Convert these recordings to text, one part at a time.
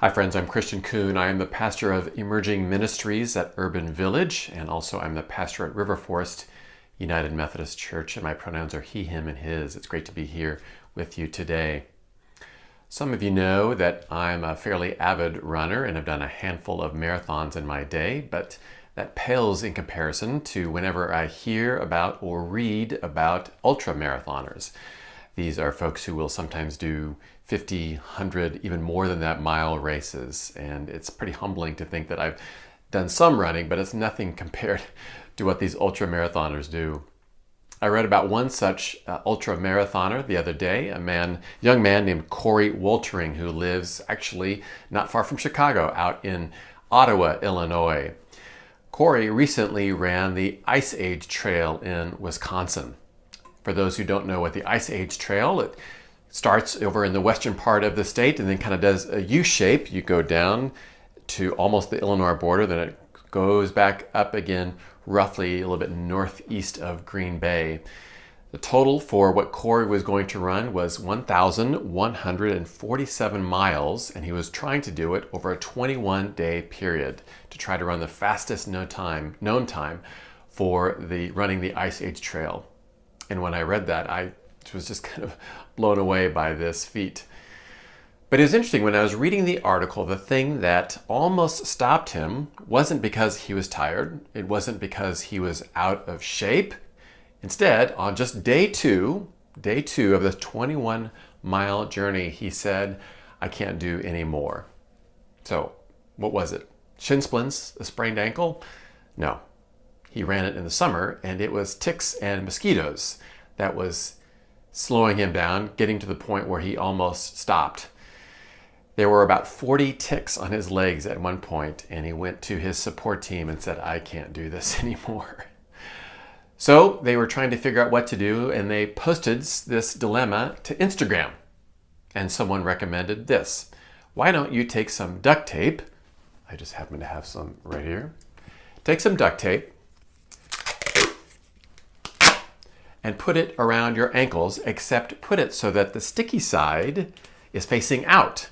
Hi friends, I'm Christian Coon. I am the pastor of Emerging Ministries at Urban Village, and also I'm the pastor at River Forest United Methodist Church, and my pronouns are he, him, and his. It's great to be here with you today. Some of you know that I'm a fairly avid runner and have done a handful of marathons in my day, but that pales in comparison to whenever I hear about or read about ultra marathoners. These are folks who will sometimes do 50, 100, even more than that mile races. And it's pretty humbling to think that I've done some running, but it's nothing compared to what these ultra marathoners do. I read about one such ultra marathoner the other day, a young man named Corey Woltering, who lives actually not far from Chicago, out in Ottawa, Illinois. Corey recently ran the Ice Age Trail in Wisconsin. For those who don't know what the Ice Age Trail, it starts over in the western part of the state and then kind of does a U-shape. You go down to almost the Illinois border, then it goes back up again roughly a little bit northeast of Green Bay. The total for what Corey was going to run was 1,147 miles, and he was trying to do it over a 21-day period to try to run the fastest known time for running the Ice Age Trail. And when I read that, I was just kind of blown away by this feat. But it was interesting, when I was reading the article, the thing that almost stopped him wasn't because he was tired. It wasn't because he was out of shape. Instead, on just day two of the 21-mile journey, he said, "I can't do any more." So what was it? Shin splints, a sprained ankle? No. He ran it in the summer, and it was ticks and mosquitoes that was slowing him down, getting to the point where he almost stopped. There were about 40 ticks on his legs at one point, and he went to his support team and said, "I can't do this anymore." So they were trying to figure out what to do, and they posted this dilemma to Instagram. And someone recommended this. Why don't you take some duct tape? I just happen to have some right here. Take some duct tape and put it around your ankles, except put it so that the sticky side is facing out.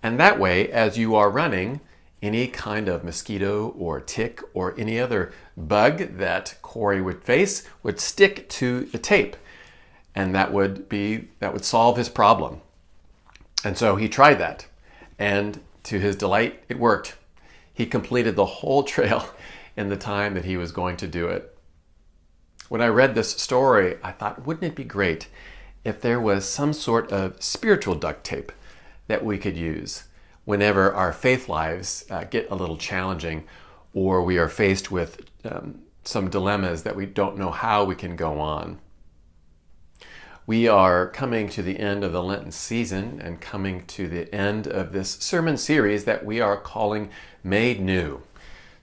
And that way, as you are running, any kind of mosquito or tick or any other bug that Corey would face would stick to the tape. And that would solve his problem. And so he tried that. And to his delight, it worked. He completed the whole trail in the time that he was going to do it. When I read this story, I thought, wouldn't it be great if there was some sort of spiritual duct tape that we could use whenever our faith lives get a little challenging, or we are faced with some dilemmas that we don't know how we can go on. We are coming to the end of the Lenten season and coming to the end of this sermon series that we are calling Made New.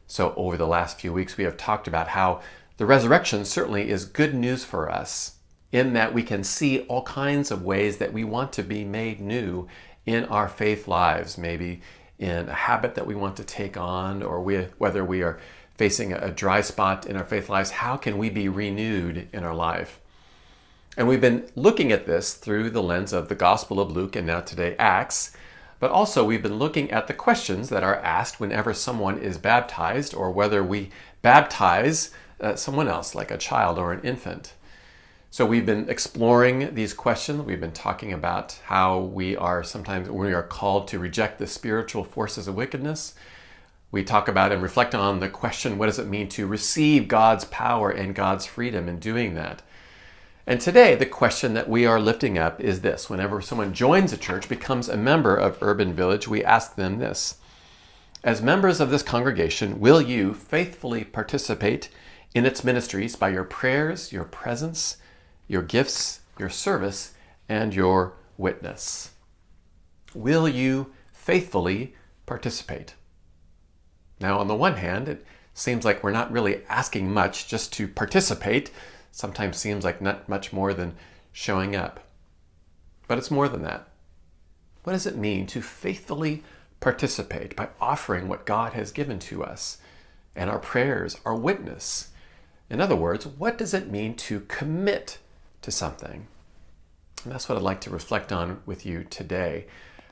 So over the last few weeks, we have talked about how the resurrection certainly is good news for us, in that we can see all kinds of ways that we want to be made new in our faith lives, maybe in a habit that we want to take on, or whether we are facing a dry spot in our faith lives, how can we be renewed in our life? And we've been looking at this through the lens of the Gospel of Luke and now today Acts, but also we've been looking at the questions that are asked whenever someone is baptized, or whether we baptize someone else, like a child or an infant. So we've been exploring these questions. We've been talking about how we are called to reject the spiritual forces of wickedness. We talk about and reflect on the question, what does it mean to receive God's power and God's freedom in doing that? And today, the question that we are lifting up is this. Whenever someone joins a church, becomes a member of Urban Village, we ask them this: as members of this congregation, will you faithfully participate in its ministries by your prayers, your presence, your gifts, your service, and your witness? Will you faithfully participate? Now, on the one hand, it seems like we're not really asking much just to participate. Sometimes seems like not much more than showing up. But it's more than that. What does it mean to faithfully participate by offering what God has given to us and our prayers, our witness? In other words, what does it mean to commit to something? And that's what I'd like to reflect on with you today.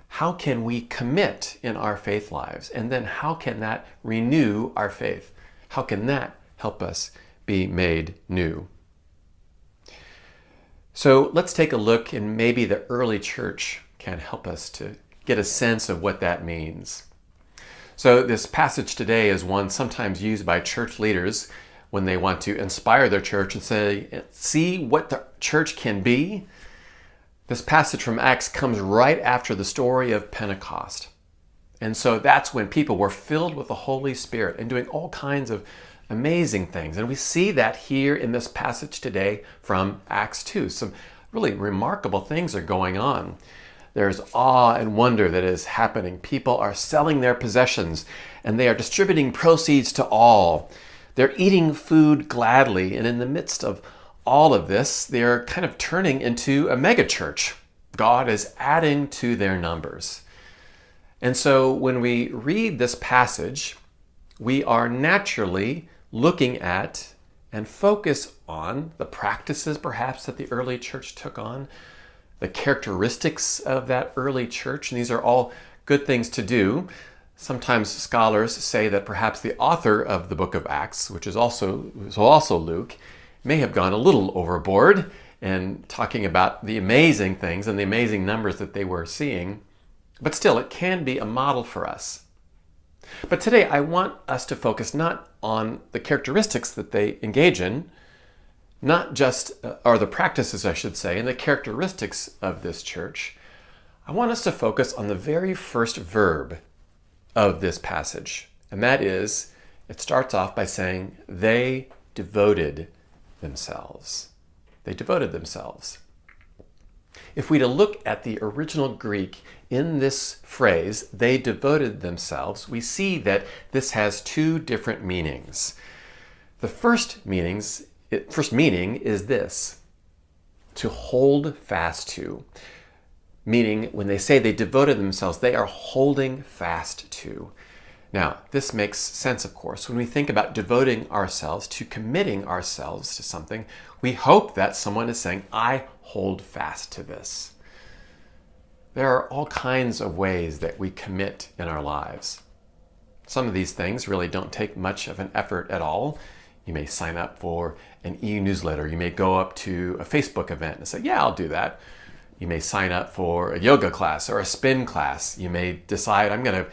how can we commit in our faith lives? And then how can that renew our faith? How can that help us be made new? So let's take a look, and maybe the early church can help us to get a sense of what that means. So this passage today is one sometimes used by church leaders when they want to inspire their church and say, see what the church can be. This passage from Acts comes right after the story of Pentecost. And so that's when people were filled with the Holy Spirit and doing all kinds of amazing things. And we see that here in this passage today from Acts 2. Some really remarkable things are going on. There's awe and wonder that is happening. People are selling their possessions and they are distributing proceeds to all. They're eating food gladly. And in the midst of all of this, they're kind of turning into a megachurch. God is adding to their numbers. And so when we read this passage, we are naturally looking at and focus on the practices perhaps that the early church took on, the characteristics of that early church. And these are all good things to do. Sometimes scholars say that perhaps the author of the book of Acts, which is also Luke, may have gone a little overboard in talking about the amazing things and the amazing numbers that they were seeing. But still, it can be a model for us. But today, I want us to focus not on the characteristics that they engage in, not just, or the practices, I should say, and the characteristics of this church. I want us to focus on the very first verb of this passage. And that is, it starts off by saying, they devoted themselves. They devoted themselves. If we to look at the original Greek in this phrase, they devoted themselves, we see that this has two different meanings. The first meaning is this, to hold fast to. Meaning, when they say they devoted themselves, they are holding fast to. Now, this makes sense, of course. When we think about devoting ourselves to committing ourselves to something, we hope that someone is saying, I hold fast to this. There are all kinds of ways that we commit in our lives. Some of these things really don't take much of an effort at all. You may sign up for an e-newsletter. You may go up to a Facebook event and say, yeah, I'll do that. You may sign up for a yoga class or a spin class. You may decide, I'm going to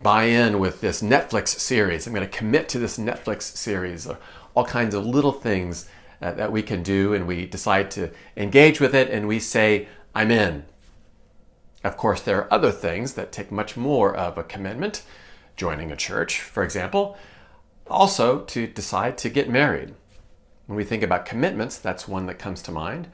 buy in with this Netflix series. I'm going to commit to this Netflix series. Or all kinds of little things that we can do, and we decide to engage with it, and we say, I'm in. Of course, there are other things that take much more of a commitment. Joining a church, for example. Also, to decide to get married. When we think about commitments, that's one that comes to mind.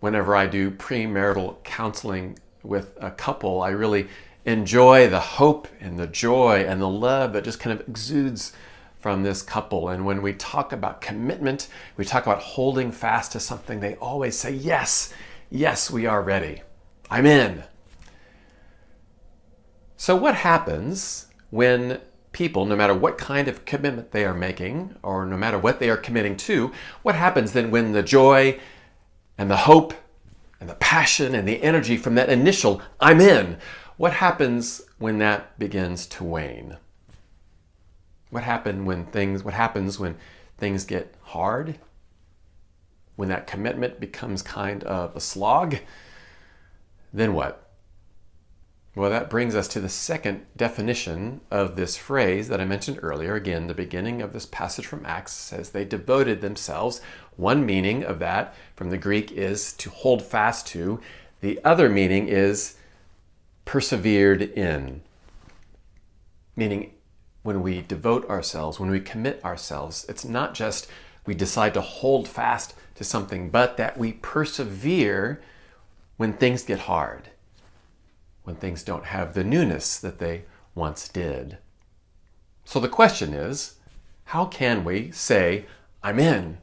Whenever I do premarital counseling with a couple, I really enjoy the hope and the joy and the love that just kind of exudes from this couple. And when we talk about commitment, we talk about holding fast to something, they always say, yes, yes, we are ready. I'm in. So what happens when people, no matter what kind of commitment they are making, or no matter what they are committing to, what happens then when the joy and the hope and the passion and the energy from that initial I'm in, what happens when that begins to wane? What happens when things get hard? When that commitment becomes kind of a slog? Then what? Well, that brings us to the second definition of this phrase that I mentioned earlier. Again, the beginning of this passage from Acts says they devoted themselves. One meaning of that from the Greek is to hold fast to. The other meaning is persevered in. Meaning, when we devote ourselves, when we commit ourselves, it's not just we decide to hold fast to something, but that we persevere when things get hard, when things don't have the newness that they once did. So the question is, how can we say, I'm in?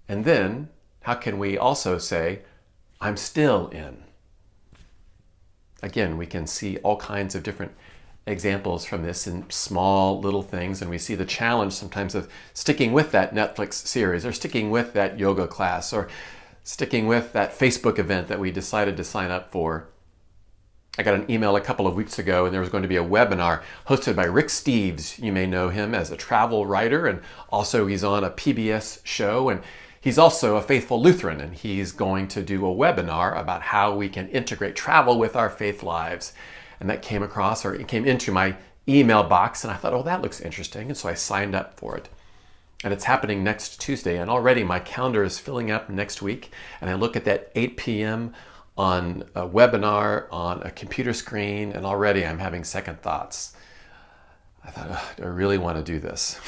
And then, how can we also say, I'm still in? Again, we can see all kinds of different examples from this in small little things, and we see the challenge sometimes of sticking with that Netflix series, or sticking with that yoga class, or sticking with that Facebook event that we decided to sign up for. I got an email a couple of weeks ago, and there was going to be a webinar hosted by Rick Steves. You may know him as a travel writer, and also he's on a PBS show, and he's also a faithful Lutheran, and he's going to do a webinar about how we can integrate travel with our faith lives. And that came across, or it came into my email box, and I thought, oh, that looks interesting, and so I signed up for it. And it's happening next Tuesday, and already my calendar is filling up next week, and I look at that 8 p.m. on a webinar on a computer screen, and already I'm having second thoughts. I thought, oh, do I really want to do this?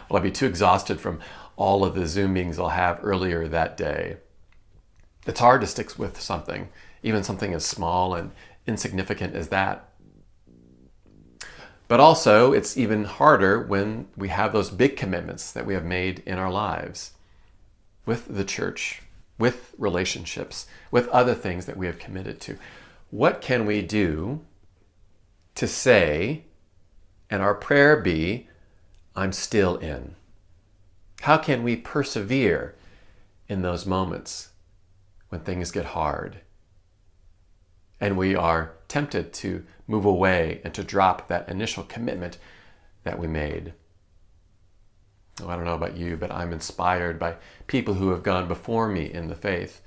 Will I be too exhausted from all of the Zoom meetings I'll have earlier that day? It's hard to stick with something, even something as small and insignificant as that. But also, it's even harder when we have those big commitments that we have made in our lives with the church, with relationships, with other things that we have committed to. What can we do to say, and our prayer be, I'm still in? How can we persevere in those moments when things get hard and we are tempted to move away and to drop that initial commitment that we made? Oh, I don't know about you, but I'm inspired by people who have gone before me in the faith,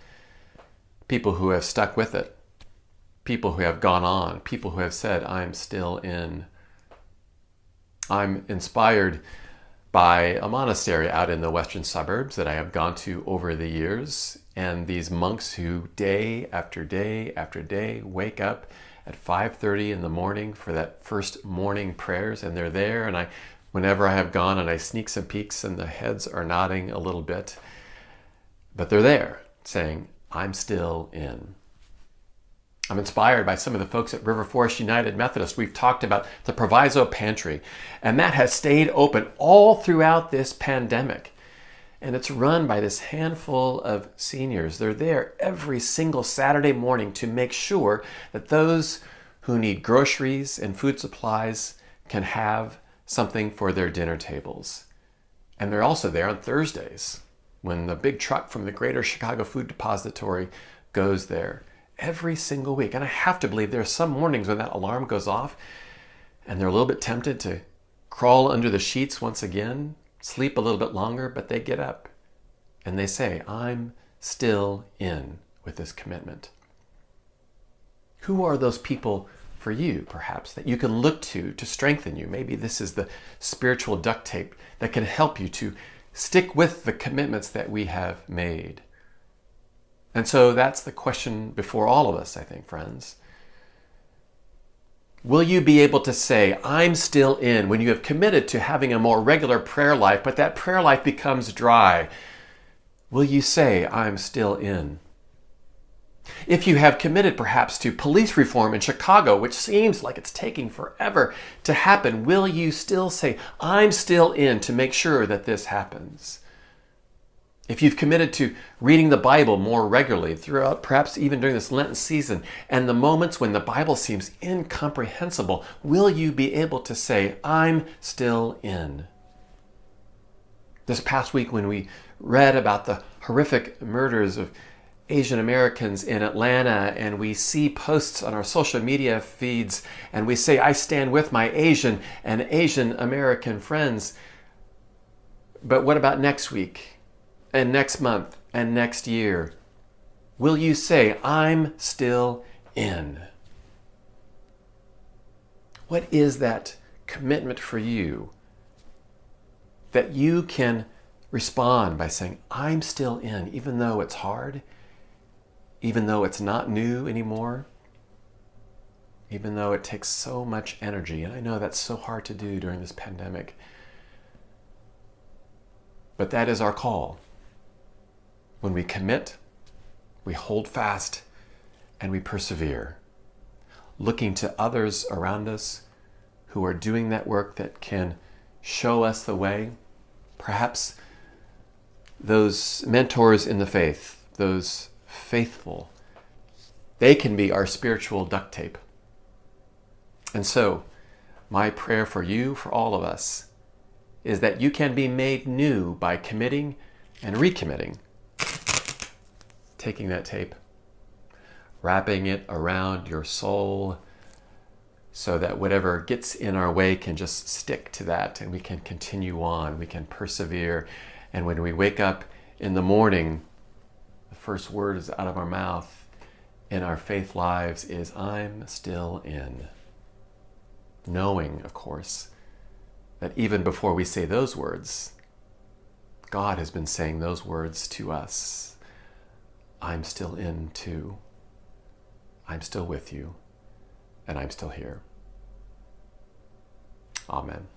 people who have stuck with it, people who have gone on, people who have said, I'm still in. I'm inspired by a monastery out in the western suburbs that I have gone to over the years, and these monks who day after day after day wake up at 5:30 in the morning for that first morning prayers, and they're there, and whenever I have gone and I sneak some peeks and the heads are nodding a little bit, but they're there saying, I'm still in. I'm inspired by some of the folks at River Forest United Methodist. We've talked about the Proviso Pantry, and that has stayed open all throughout this pandemic. And it's run by this handful of seniors. They're there every single Saturday morning to make sure that those who need groceries and food supplies can have something for their dinner tables. And they're also there on Thursdays when the big truck from the Greater Chicago Food Depository goes there every single week. And I have to believe there are some mornings when that alarm goes off and they're a little bit tempted to crawl under the sheets once again, sleep a little bit longer, but they get up and they say, I'm still in with this commitment. Who are those people for you, perhaps, that you can look to strengthen you? Maybe this is the spiritual duct tape that can help you to stick with the commitments that we have made. And so that's the question before all of us, I think, friends. Will you be able to say, I'm still in, when you have committed to having a more regular prayer life, but that prayer life becomes dry? Will you say, I'm still in? If you have committed perhaps to police reform in Chicago, which seems like it's taking forever to happen, will you still say, I'm still in to make sure that this happens? If you've committed to reading the Bible more regularly throughout, perhaps even during this Lenten season, and the moments when the Bible seems incomprehensible, will you be able to say, I'm still in? This past week when we read about the horrific murders of Asian Americans in Atlanta, and we see posts on our social media feeds, and we say, I stand with my Asian and Asian American friends. But what about next week? And next month, and next year? Will you say, I'm still in? What is that commitment for you that you can respond by saying, I'm still in, even though it's hard, even though it's not new anymore, even though it takes so much energy? And I know that's so hard to do during this pandemic. But that is our call. When we commit, we hold fast, and we persevere, looking to others around us who are doing that work that can show us the way. Perhaps those mentors in the faith, those faithful, they can be our spiritual duct tape. And so, my prayer for you, for all of us, is that you can be made new by committing and recommitting. Taking that tape, wrapping it around your soul so that whatever gets in our way can just stick to that and we can continue on, we can persevere. And when we wake up in the morning, the first word is out of our mouth in our faith lives is, I'm still in. Knowing, of course, that even before we say those words, God has been saying those words to us. I'm still in too. I'm still with you, and I'm still here. Amen.